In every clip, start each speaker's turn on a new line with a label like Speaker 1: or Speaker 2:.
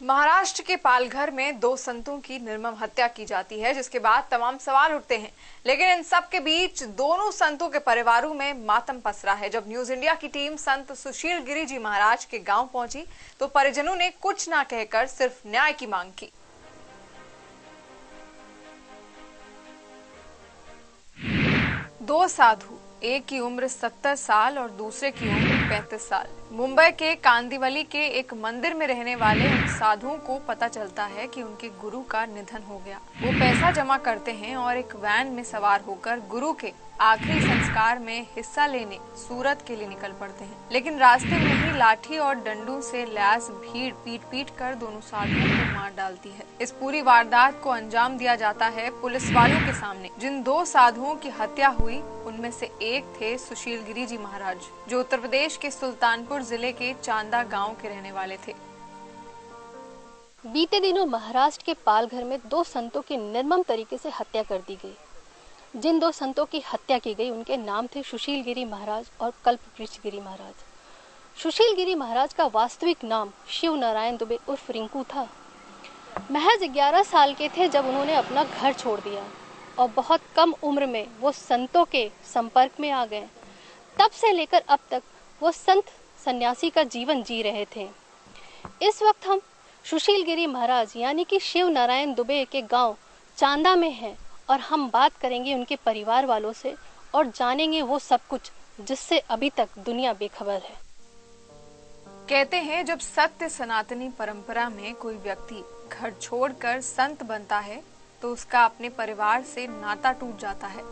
Speaker 1: महाराष्ट्र के पालघर में 2 संतों की निर्मम हत्या की जाती है, जिसके बाद तमाम सवाल उठते हैं। लेकिन इन सब के बीच दोनों संतों के परिवारों में मातम पसरा है। जब न्यूज इंडिया की टीम संत सुशील गिरी जी महाराज के गांव पहुंची तो परिजनों ने कुछ ना कहकर सिर्फ न्याय की मांग की। दो साधु, एक की उम्र 70 साल और दूसरे की उम्र 35 साल। मुंबई के कांदिवली के एक मंदिर में रहने वाले उन साधुओं को पता चलता है कि उनके गुरु का निधन हो गया। वो पैसा जमा करते हैं और एक वैन में सवार होकर गुरु के आखिरी संस्कार में हिस्सा लेने सूरत के लिए निकल पड़ते हैं। लेकिन रास्ते में ही लाठी और डंडों से लैस भीड़ पीट कर दोनों साधुओं को मार डालती है। इस पूरी वारदात को अंजाम दिया जाता है पुलिस वालों के सामने। जिन 2 साधुओं की हत्या हुई उनमें से एक थे सुशील गिरी जी महाराज, जो उत्तर प्रदेश के सुल्तानपुर जिले के चांदा गांव के रहने वाले थे।
Speaker 2: बीते दिनों महाराष्ट्र के पालघर में 2 संतों की निर्मम तरीके से हत्या कर दी गई। जिन 2 संतों की हत्या की गई उनके नाम थे सुशील गिरी महाराज और कल्पवृक्ष गिरी महाराज। सुशील गिरी महाराज का वास्तविक नाम शिव नारायण दुबे उर्फ रिंकू था। महज 11 साल के थे जब उन्होंने अपना घर छोड़ दिया और बहुत कम उम्र में वो संतों के संपर्क में आ गए। तब से लेकर अब तक वो संत सन्यासी का जीवन जी रहे थे। इस वक्त हम सुशील गिरी महाराज यानी कि शिव नारायण दुबे के गांव चांदा में हैं और हम बात करेंगे उनके परिवार वालों से और जानेंगे वो सब कुछ जिससे अभी तक दुनिया बेखबर है।
Speaker 1: कहते हैं जब सत्य सनातनी परंपरा में कोई व्यक्ति घर छोड़कर संत बनता है तो उसका अपने परिवार से नाता टूट जाता है।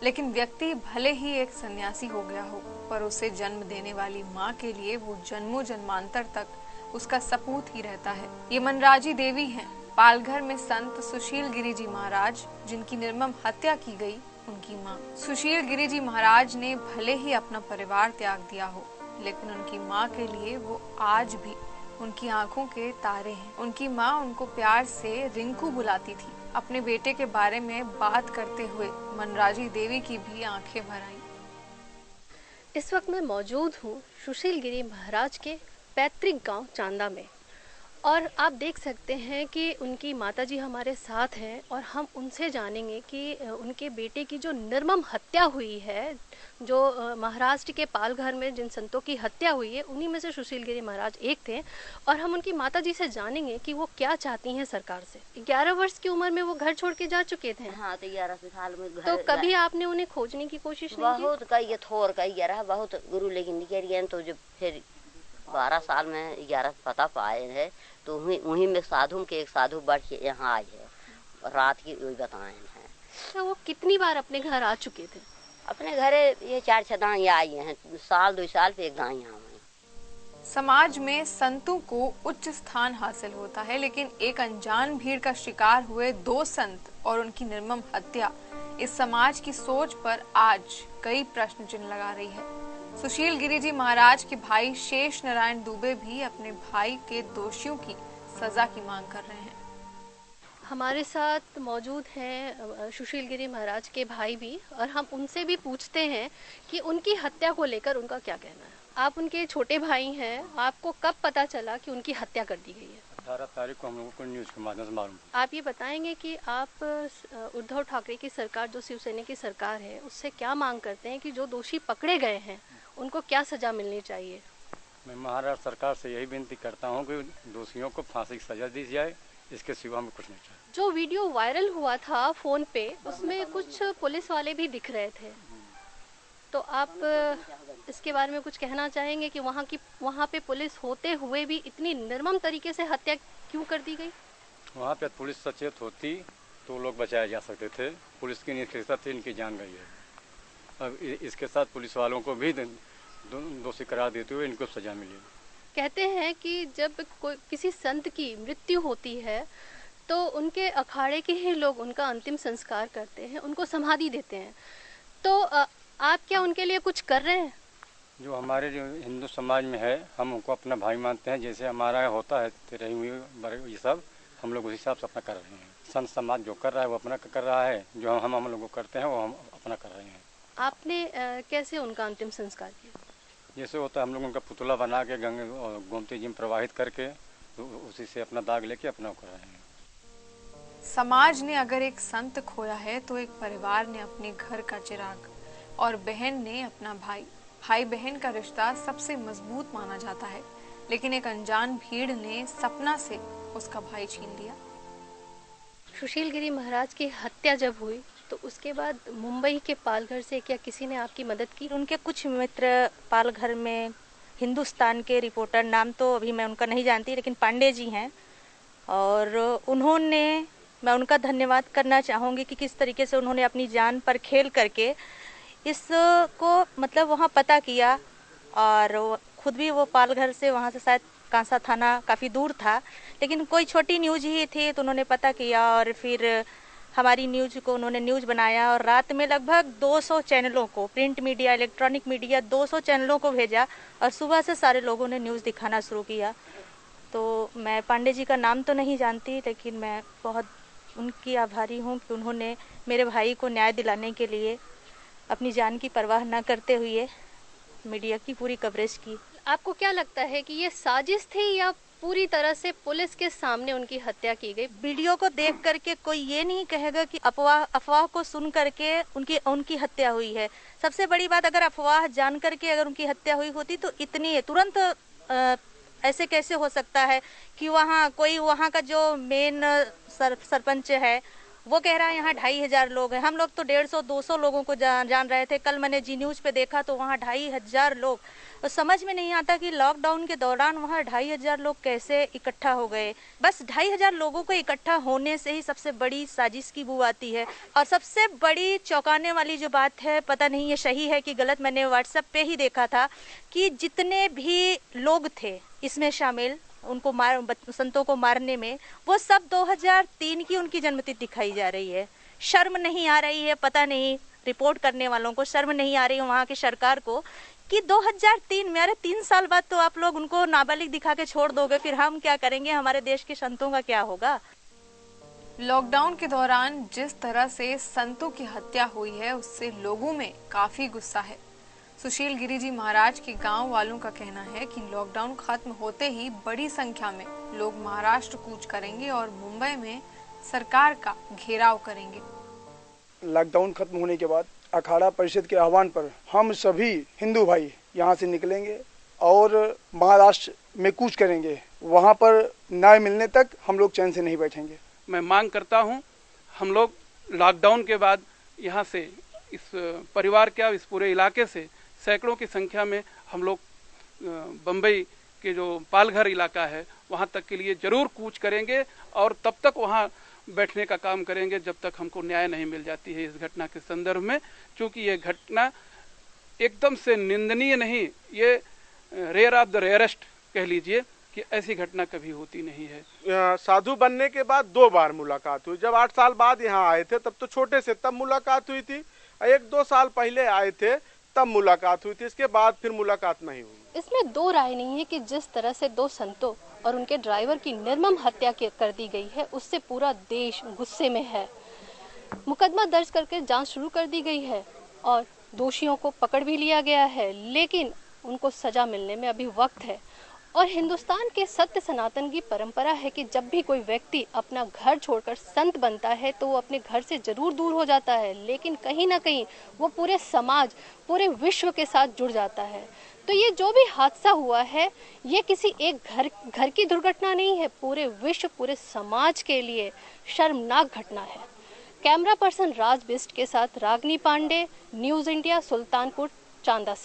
Speaker 1: लेकिन व्यक्ति भले ही एक सन्यासी हो गया हो, पर उसे जन्म देने वाली माँ के लिए वो जन्मों जन्मांतर तक उसका सपूत ही रहता है। ये मनराजी देवी हैं, पालघर में संत सुशील गिरी जी महाराज जिनकी निर्मम हत्या की गई, उनकी माँ। सुशील गिरी जी महाराज ने भले ही अपना परिवार त्याग दिया हो, लेकिन उनकी माँ के लिए वो आज भी उनकी आंखों के तारे हैं। उनकी माँ उनको प्यार से रिंकू बुलाती थी। अपने बेटे के बारे में बात करते हुए मनराजी देवी की भी आंखें भर आईं।
Speaker 2: इस वक्त मैं मौजूद हूँ सुशील गिरी महाराज के पैतृक गांव चांदा में और आप देख सकते हैं कि उनकी माताजी हमारे साथ हैं और हम उनसे जानेंगे कि उनके बेटे की जो निर्मम हत्या हुई है, जो महाराष्ट्र के पालघर में जिन संतों की हत्या हुई है उन्हीं में से सुशील गिरी महाराज एक थे। और हम उनकी माताजी से जानेंगे कि वो क्या चाहती हैं सरकार से। 11 वर्ष की उम्र में वो घर छोड़ के जा चुके थे।
Speaker 3: हाँ, तो 11 साल में घर।
Speaker 2: तो कभी आपने उन्हें खोजने की कोशिश नहीं की?
Speaker 3: बहुत कही थोर कही 11 बहुत गुरु, लेकिन निकल तो जब फिर 12 साल में 11 पता पाए है तो वहीं में साधु के एक साधु बढ़ के यहाँ आए है, रात की वही बताए हैं।
Speaker 2: तो वो कितनी बार अपने घर आ चुके थे?
Speaker 3: अपने घरे ये 4-6 दाई आई हैं, साल 2 साल पे एक दाई यहाँ आई।
Speaker 1: समाज में संतों को उच्च स्थान हासिल होता है, लेकिन एक अनजान भीड़ का शिकार हुए 2 संत और उनकी निर्मम हत्या इस समाज की सोच पर आज कई प्रश्न चिन्ह लगा रही है। सुशील गिरी जी महाराज के भाई शेष नारायण दुबे भी अपने भाई के दोषियों की सजा की मांग कर रहे हैं।
Speaker 2: हमारे साथ मौजूद हैं सुशील गिरी महाराज के भाई भी और हम उनसे भी पूछते हैं कि उनकी हत्या को लेकर उनका क्या कहना है। आप उनके छोटे भाई हैं, आपको कब पता चला कि उनकी हत्या कर दी गई है?
Speaker 4: 18 तारीख को हम लोगों को न्यूज़ के माध्यम से मालूम।
Speaker 2: आप ये बताएंगे कि आप उद्धव ठाकरे की सरकार, जो शिवसेना की सरकार है, उससे क्या मांग करते हैं कि जो दोषी पकड़े गए हैं उनको क्या सजा मिलनी चाहिए?
Speaker 4: मैं महाराष्ट्र सरकार से यही विनती करता हूं कि दोषियों को फांसी की सजा दी जाए, इसके सिवा हमें कुछ नहीं चाहिए।
Speaker 2: जो वीडियो वायरल हुआ था फोन पे, उसमें कुछ पुलिस वाले भी दिख रहे थे, तो आप इसके बारे में कुछ कहना चाहेंगे कि वहाँ पे पुलिस होते हुए भी इतनी निर्मम तरीके से हत्या क्यों कर दी गई?
Speaker 4: वहाँ पे पुलिस सचेत होती तो लोग बचाए जा सकते थे। पुलिस की निर्देशता थी, इनकी जान गई है। अब इसके साथ पुलिस वालों को भी दोषी करार देते हुए इनको सजा मिली।
Speaker 2: कहते हैं कि जब किसी संत की मृत्यु होती है तो उनके अखाड़े के ही लोग उनका अंतिम संस्कार करते हैं, उनको समाधि देते हैं। तो आप क्या उनके लिए कुछ कर रहे हैं?
Speaker 4: जो हमारे जो हिंदू समाज में है, हम उनको अपना भाई मानते हैं। जैसे हमारा होता है रही हुई ये सब, हम लोग उस हिसाब से अपना कर रहे हैं। संत समाज जो कर रहा है वो अपना कर रहा है, जो हम लोग करते हैं वो हम अपना कर रहे हैं।
Speaker 2: आपने कैसे उनका अंतिम संस्कार किया?
Speaker 4: जैसे होता है हम लोग उनका पुतला बना के गंगे और गोमती जी में प्रवाहित करके तो उसी से अपना दाग लेके अपना कर रहे हैं।
Speaker 1: समाज ने अगर एक संत खोया है तो एक परिवार ने अपने घर का चिराग और बहन ने अपना भाई। भाई बहन का रिश्ता सबसे मजबूत माना जाता है, लेकिन एक अनजान भीड़ ने सपना से उसका भाई छीन लिया।
Speaker 2: सुशील गिरी महाराज की हत्या जब हुई तो उसके बाद मुंबई के पालघर से क्या किसी ने आपकी मदद की?
Speaker 5: उनके कुछ मित्र पालघर में हिंदुस्तान के रिपोर्टर, नाम तो अभी मैं उनका नहीं जानती, लेकिन पांडे जी हैं, और उन्होंने, मैं उनका धन्यवाद करना चाहूँगी कि किस तरीके से उन्होंने अपनी जान पर खेल करके इसको मतलब वहाँ पता किया। और खुद भी वो पालघर से, वहाँ से शायद कांसा थाना काफ़ी दूर था, लेकिन कोई छोटी न्यूज ही थी तो उन्होंने पता किया और फिर हमारी न्यूज को उन्होंने न्यूज बनाया और रात में लगभग 200 चैनलों को, प्रिंट मीडिया, इलेक्ट्रॉनिक मीडिया, 200 चैनलों को भेजा और सुबह से सारे लोगों ने न्यूज़ दिखाना शुरू किया। तो मैं पांडे जी का नाम तो नहीं जानती, लेकिन मैं बहुत उनकी आभारी हूँ कि उन्होंने मेरे भाई को न्याय दिलाने के लिए अपनी जान की परवाह न करते हुए मीडिया की पूरी कवरेज की।
Speaker 2: आपको क्या लगता है कि ये साजिश थी या पूरी तरह से पुलिस के सामने उनकी हत्या की गई?
Speaker 5: वीडियो को देख करके कोई ये नहीं कहेगा कि अफवाह को सुन करके उनकी हत्या हुई है। सबसे बड़ी बात, अगर अफवाह जान करके अगर उनकी हत्या हुई होती तो इतनी तुरंत ऐसे कैसे हो सकता है कि वहाँ का जो मेन सरपंच है वो कह रहा है यहाँ 2500 लोग हैं। हम लोग तो 150-200 लोगों को जान रहे थे। कल मैंने जी न्यूज पे देखा तो वहाँ 2500 लोग। तो समझ में नहीं आता कि लॉकडाउन के दौरान वहाँ 2500 लोग कैसे इकट्ठा हो गए। बस 2500 लोगों को इकट्ठा होने से ही सबसे बड़ी साजिश की बू आती है। और सबसे बड़ी चौंकाने वाली जो बात है, पता नहीं ये सही है कि गलत, मैंने व्हाट्सएप पे ही देखा था कि जितने भी लोग थे इसमें शामिल उनको संतों को मारने में, वो सब 2003 की उनकी जन्मतिथि दिखाई जा रही है। शर्म नहीं आ रही है, पता नहीं रिपोर्ट करने वालों को शर्म नहीं आ रही है, वहाँ की सरकार को, कि 2003 में, अरे 3 साल बाद तो आप लोग उनको नाबालिग दिखा के छोड़ दोगे, फिर हम क्या करेंगे? हमारे देश के संतों का क्या होगा?
Speaker 1: लॉकडाउन के दौरान जिस तरह से संतों की हत्या हुई है उससे लोगों में काफी गुस्सा है। सुशील गिरी जी महाराज के गांव वालों का कहना है कि लॉकडाउन खत्म होते ही बड़ी संख्या में लोग महाराष्ट्र कूच करेंगे और मुंबई में सरकार का घेराव करेंगे।
Speaker 6: लॉकडाउन खत्म होने के बाद अखाड़ा परिषद के आह्वान पर हम सभी हिंदू भाई यहाँ से निकलेंगे और महाराष्ट्र में कूच करेंगे। वहाँ पर न्याय मिलने तक हम लोग चैन से नहीं बैठेंगे।
Speaker 7: मैं मांग करता हूँ, हम लोग लॉकडाउन के बाद यहाँ से, इस परिवार क्या, इस पूरे इलाके से सैकड़ों की संख्या में हम लोग बम्बई के जो पालघर इलाका है वहाँ तक के लिए जरूर कूच करेंगे और तब तक वहाँ बैठने का काम करेंगे जब तक हमको न्याय नहीं मिल जाती है इस घटना के संदर्भ में। क्योंकि ये घटना एकदम से निंदनीय नहीं, ये रेयर ऑफ द रेयरेस्ट कह लीजिए कि ऐसी घटना कभी होती नहीं है।
Speaker 8: साधु बनने के बाद 2 बार मुलाकात हुई। जब 8 साल बाद यहाँ आए थे तब तो छोटे से, तब मुलाकात हुई थी। 1-2 साल पहले आए थे तब मुलाकात हुई थी, इसके बाद फिर मुलाकात नहीं हुई।
Speaker 2: इसमें 2 राय नहीं है कि जिस तरह से 2 संतों और उनके ड्राइवर की निर्मम हत्या कर दी गई है उससे पूरा देश गुस्से में है। मुकदमा दर्ज करके जांच शुरू कर दी गई है और दोषियों को पकड़ भी लिया गया है, लेकिन उनको सजा मिलने में अभी वक्त है। और हिंदुस्तान के सत्य सनातन की परंपरा है कि जब भी कोई व्यक्ति अपना घर छोड़कर संत बनता है तो वो अपने घर से जरूर दूर हो जाता है, लेकिन कहीं ना कहीं वो पूरे समाज, पूरे विश्व के साथ जुड़ जाता है। तो ये जो भी हादसा हुआ है ये किसी एक घर की दुर्घटना नहीं है, पूरे विश्व, पूरे समाज के लिए शर्मनाक घटना है। कैमरा पर्सन राज बिस्ट के साथ रागनी पांडे, न्यूज़ इंडिया, सुल्तानपुर चांदा से।